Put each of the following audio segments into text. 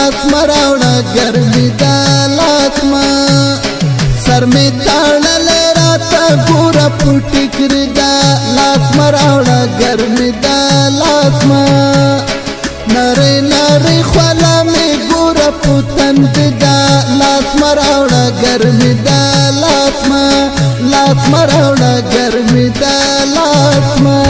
لاس مراوړه ګرمي دا لاس ما سر می تړلې راته ګوره پټی کړی دا لاس مراوړه ګرمي دا لاس ما نری نری خواله می ګوره پتند دا لاس مراوړه ګرمي دا لاس ما لاس مراوړه ګرمي دا لاس ما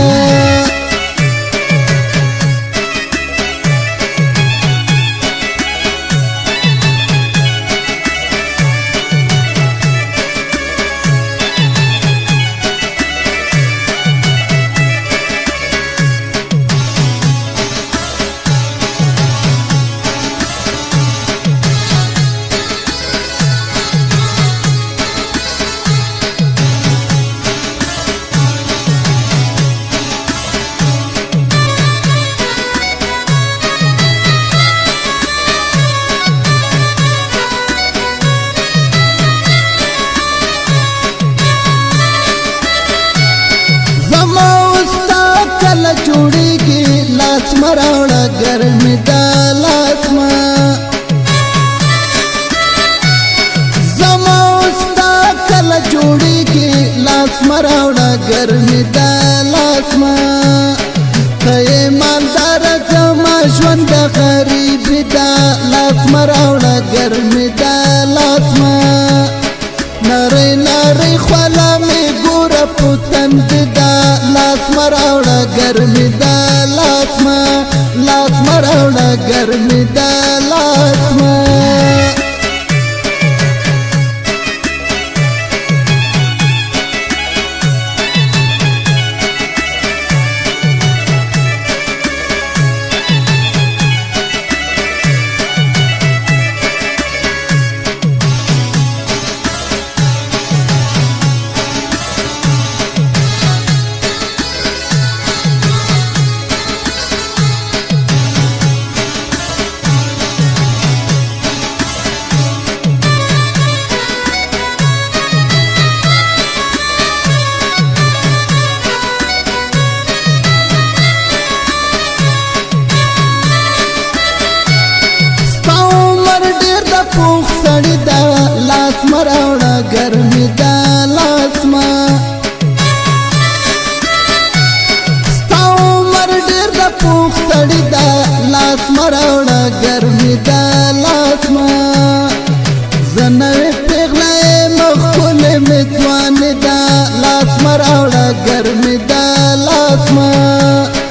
جوړیږي لاس مراوړه ګرمي دا لاس ما زما ستا کله جوړیږي لاس مراوړه ګرمي دا لاس ما ته ایماندار زما ژوند غریب دا لاس مراوړه ګرمي دا لاس ما نری نری خواله می ګوره پتند دا لاس مراوړه ګرمي دا لاس ما لاس مراوړه ګرمي دا لاس ما پوخ سړی دا لاس مراوړه ګرمي دا لاس ما ستا عمر ډېر د پوخ سړی دا لاس مراوړه ګرمي دا لاس ما زه نوې پېغله یم ښکلې مې ځوانې دا لاس مراوړه ګرمي دا